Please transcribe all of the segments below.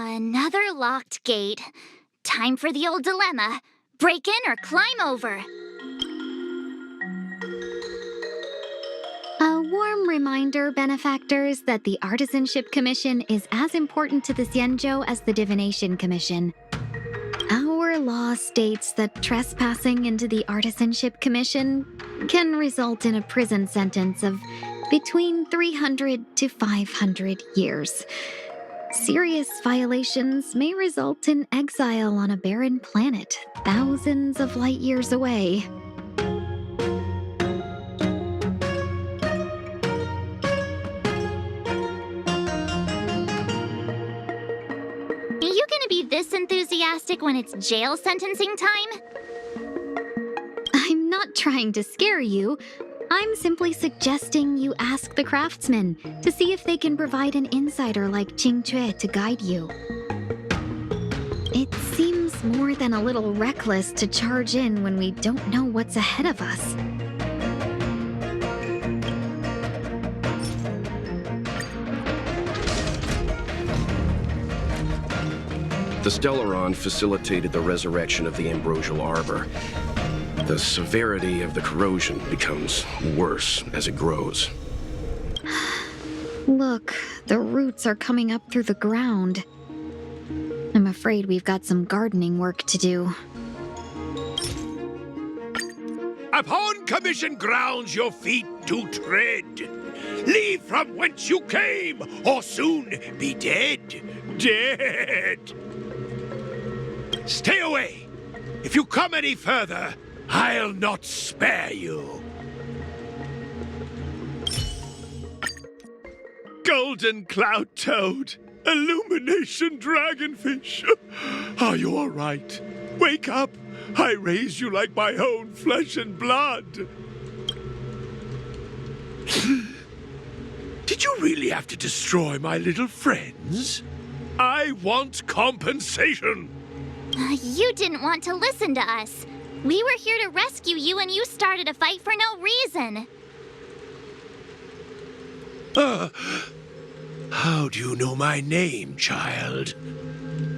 Another locked gate. Time for the old dilemma. Break in or climb over? A warm reminder, benefactors, that the Artisanship Commission is as important to the Xianzhou as the Divination Commission. Our law states that trespassing into the Artisanship Commission can result in a prison sentence of between 300 to 500 years. Serious violations may result in exile on a barren planet, thousands of light years away. Are you gonna be this enthusiastic when it's jail sentencing time? I'm not trying to scare you. I'm simply suggesting you ask the craftsmen to see if they can provide an insider like Qing Cue to guide you. It seems more than a little reckless to charge in when we don't know what's ahead of us. The Stellaron facilitated the resurrection of the ambrosial arbor. The severity of the corrosion becomes worse as it grows. Look, the roots are coming up through the ground. I'm afraid we've got some gardening work to do. Upon commission grounds your feet do tread. Leave from whence you came, or soon be dead. Dead! Stay away! If you come any further, I'll not spare you. Golden cloud toad, illumination dragonfish. Are you all right? Wake up. I raised you like my own flesh and blood. Did you really have to destroy my little friends? I want compensation. You didn't want to listen to us. We were here to rescue you and you started a fight for no reason. How do you know my name, child?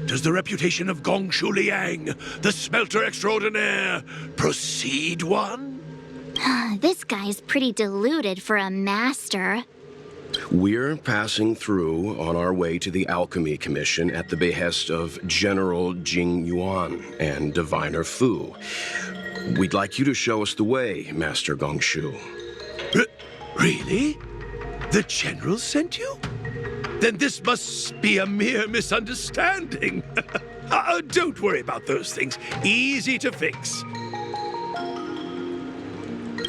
Does the reputation of Gongshu Liang, the smelter extraordinaire, precede one? This guy's pretty deluded for a master. We're passing through on our way to the Alchemy Commission at the behest of General Jing Yuan and Diviner Fu. We'd like you to show us the way, Master Gongshu. Really? The General sent you? Then this must be a mere misunderstanding. Don't worry about those things. Easy to fix.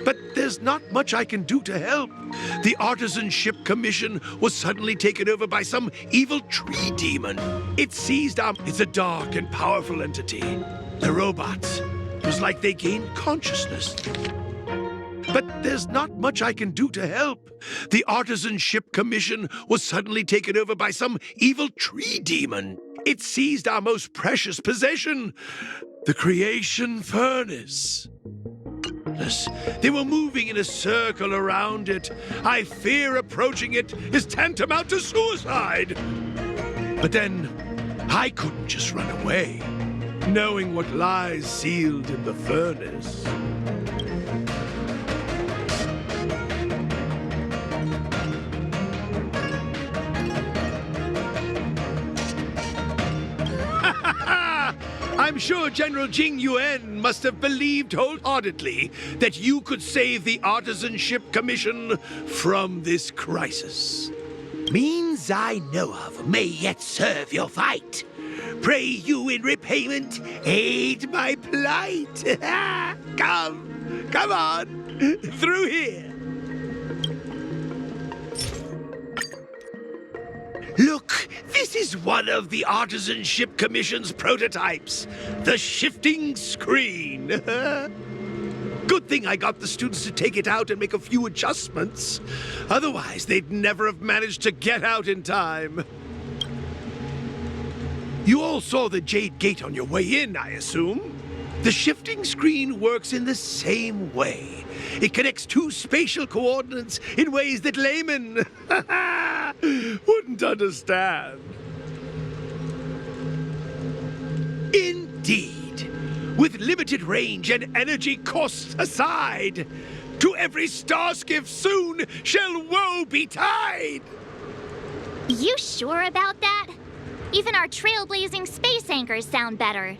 But there's not much I can do to help. The Artisanship Commission was suddenly taken over by some evil tree demon. It seized our... It's a dark and powerful entity. The robots. It was like they gained consciousness. But there's not much I can do to help. The Artisanship Commission was suddenly taken over by some evil tree demon. It seized our most precious possession, the creation furnace. They were moving in a circle around it. I fear approaching it is tantamount to suicide. But then, I couldn't just run away, knowing what lies sealed in the furnace. I'm sure General Jing Yuan must have believed wholeheartedly that you could save the Artisanship Commission from this crisis. Means I know of may yet serve your fight. Pray you in repayment aid my plight. Come on, through here. Look, this is one of the Artisanship Commission's prototypes, the shifting screen. Good thing I got the students to take it out and make a few adjustments. Otherwise, they'd never have managed to get out in time. You all saw the Jade Gate on your way in, I assume? The shifting screen works in the same way. It connects two spatial coordinates in ways that laymen wouldn't understand. Indeed. With limited range and energy costs aside, to every starskiff soon shall woe betide! You sure about that? Even our trailblazing space anchors sound better.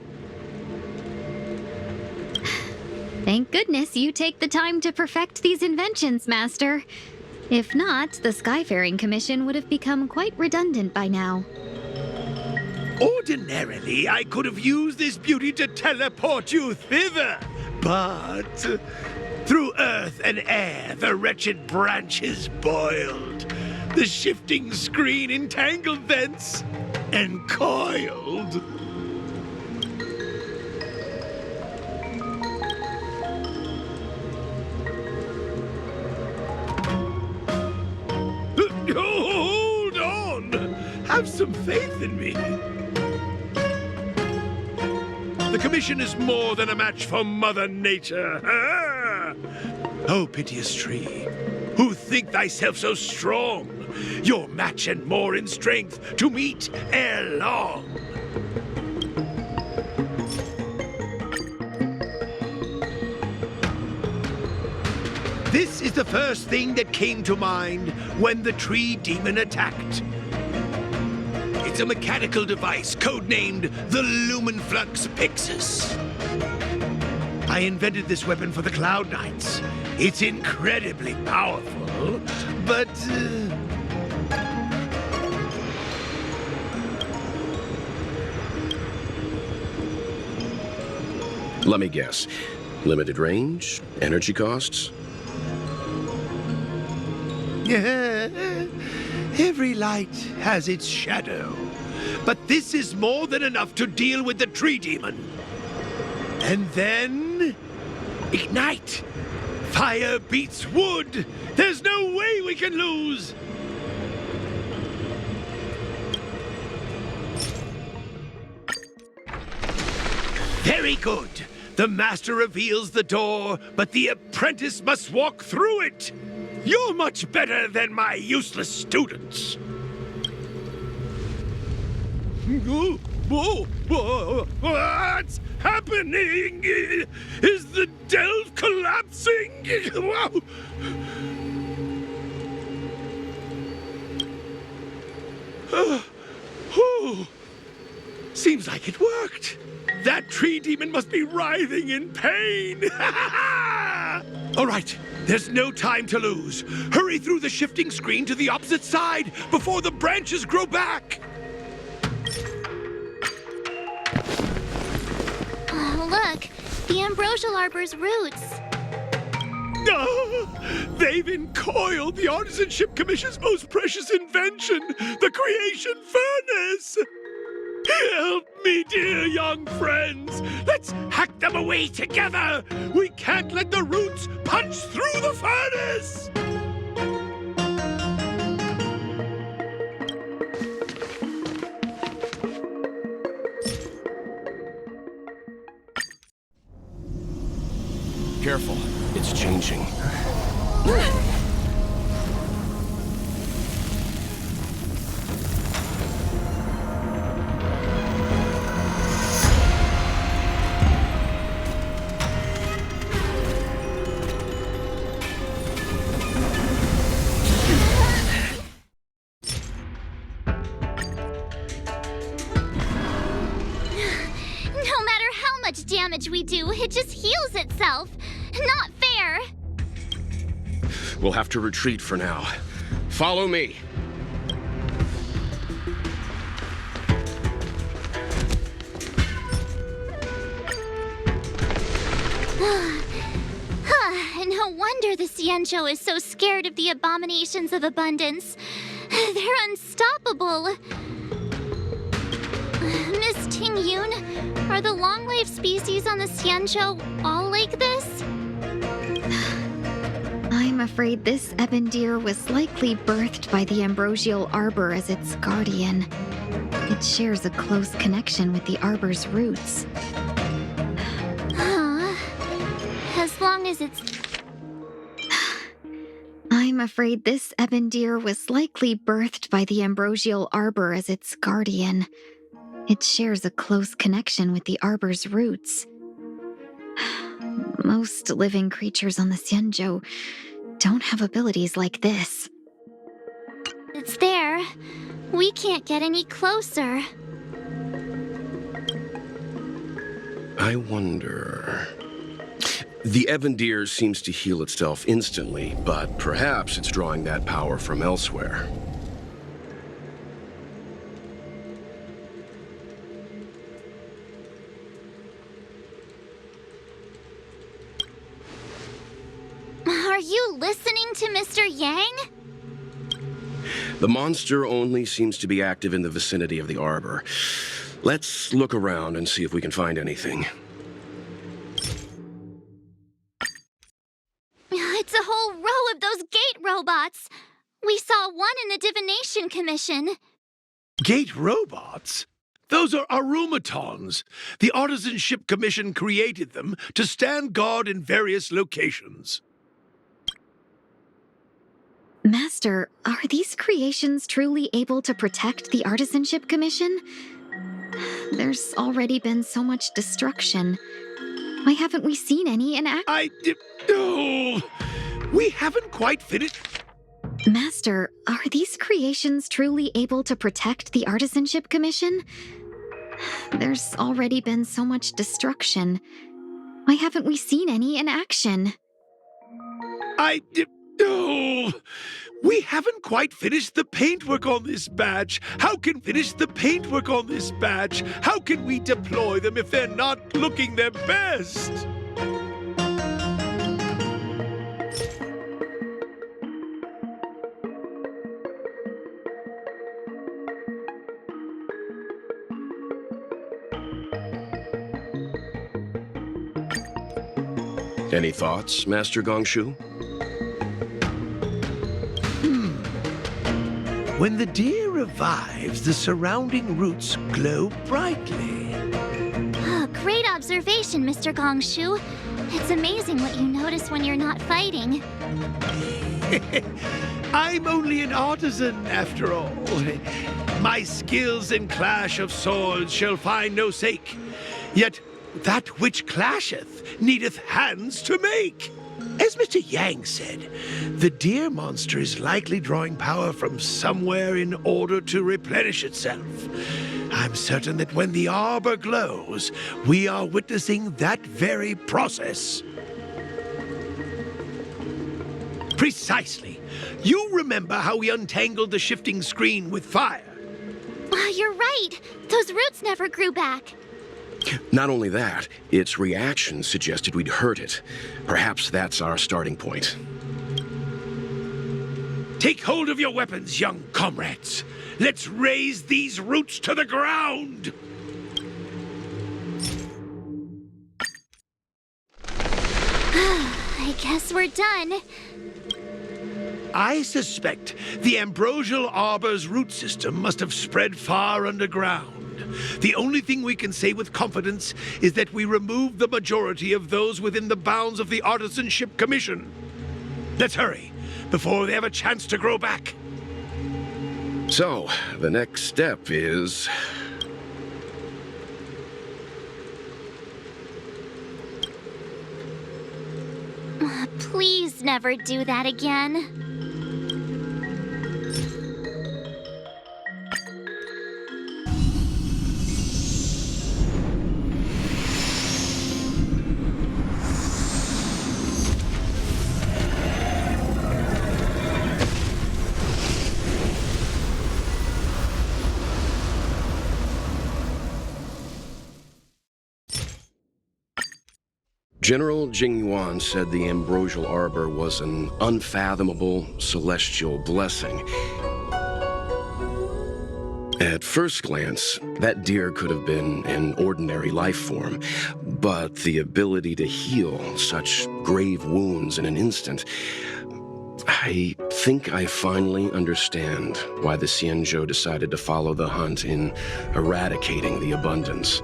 Thank goodness you take the time to perfect these inventions, Master. If not, the Skyfaring Commission would have become quite redundant by now. Ordinarily, I could have used this beauty to teleport you thither, but through earth and air the wretched branches boiled, the shifting screen entangled thence and coiled. Hold on! Have some faith in me. The Commission is more than a match for Mother Nature. Oh, piteous tree, who think thyself so strong, your match and more in strength to meet ere long. This is the first thing that came to mind when the tree demon attacked. It's a mechanical device codenamed the Lumenflux Pixis. I invented this weapon for the Cloud Knights. It's incredibly powerful, but... Let me guess. Limited range? Energy costs? Every light has its shadow. But this is more than enough to deal with the tree demon. And then... ignite! Fire beats wood! There's no way we can lose! Very good! The master reveals the door, but the apprentice must walk through it! You're much better than my useless students! What's happening? Is the delve collapsing? Seems like it worked. That tree demon must be writhing in pain. All right, there's no time to lose. Hurry through the shifting screen to the opposite side before the branches grow back. Oh, look, the ambrosial arbor's roots. They've encoiled the Artisanship Commission's most precious invention, the creation furnace. Help me, dear young friends. Let's hack them away together. We can't let the roots punch through the furnace. Careful. It's changing. Damage we do, it just heals itself. Not fair. We'll have to retreat for now. Follow me. No wonder the Xianzhou is so scared of the abominations of abundance. They're unstoppable. Miss Ting Yun, are the long-lived species on the Xianzhou all like this? I'm afraid this ebon deer was likely birthed by the ambrosial arbor as its guardian. It shares a close connection with the arbor's roots. As long as it's... I'm afraid this ebon deer was likely birthed by the ambrosial arbor as its guardian. It shares a close connection with the arbor's roots. Most living creatures on the Xianzhou don't have abilities like this. It's there. We can't get any closer. I wonder... The Evandir seems to heal itself instantly, but perhaps it's drawing that power from elsewhere. Are you listening to Mr. Yang? The monster only seems to be active in the vicinity of the arbor. Let's look around and see if we can find anything. It's a whole row of those gate robots. We saw one in the Divination Commission. Gate robots? Those are arumatons. The Artisanship Commission created them to stand guard in various locations. Master, are these creations truly able to protect the Artisanship Commission? There's already been so much destruction. Why haven't we seen any in action? Oh, we haven't quite finished. Master, are these creations truly able to protect the Artisanship Commission? There's already been so much destruction. Why haven't we seen any in action? Oh, we haven't quite finished the paintwork on this badge. How can we deploy them if they're not looking their best? Any thoughts, Master Gongshu? When the deer revives, the surrounding roots glow brightly. Oh, great observation, Mr. Gongshu. It's amazing what you notice when you're not fighting. I'm only an artisan, after all. My skills in clash of swords shall find no sake. Yet that which clasheth needeth hands to make. As Mr. Yang said, the deer monster is likely drawing power from somewhere in order to replenish itself. I'm certain that when the arbor glows, we are witnessing that very process. Precisely. You remember how we untangled the shifting screen with fire? You're right. Those roots never grew back. Not only that, its reaction suggested we'd hurt it. Perhaps that's our starting point. Take hold of your weapons, young comrades. Let's raise these roots to the ground. I guess we're done. I suspect the ambrosial arbor's root system must have spread far underground. The only thing we can say with confidence is that we removed the majority of those within the bounds of the Artisanship Commission. Let's hurry, before they have a chance to grow back. So, the next step is... Please never do that again. General Jing Yuan said the ambrosial arbor was an unfathomable celestial blessing. At first glance, that deer could have been an ordinary life form, but the ability to heal such grave wounds in an instant... I think I finally understand why the Xianzhou decided to follow the hunt in eradicating the abundance.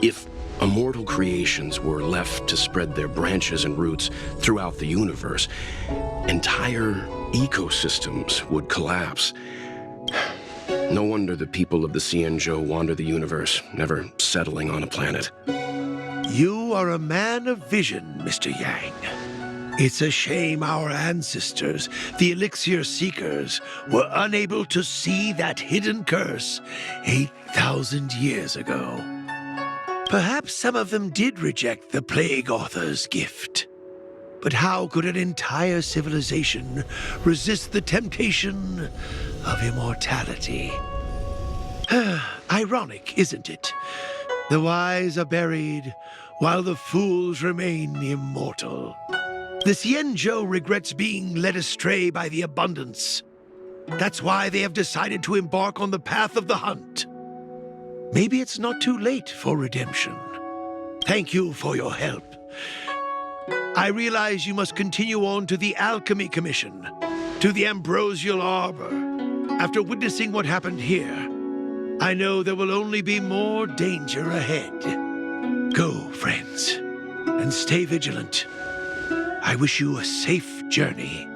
If immortal creations were left to spread their branches and roots throughout the universe, entire ecosystems would collapse. No wonder the people of the Xianzhou wander the universe, never settling on a planet. You are a man of vision, Mr. Yang. It's a shame our ancestors, the Elixir Seekers, were unable to see that hidden curse 8,000 years ago. Perhaps some of them did reject the Plague Author's gift. But how could an entire civilization resist the temptation of immortality? Ironic, isn't it? The wise are buried, while the fools remain immortal. The Xianzhou regrets being led astray by the abundance. That's why they have decided to embark on the path of the hunt. Maybe it's not too late for redemption. Thank you for your help. I realize you must continue on to the Alchemy Commission, to the Ambrosial Arbor. After witnessing what happened here, I know there will only be more danger ahead. Go, friends, and stay vigilant. I wish you a safe journey.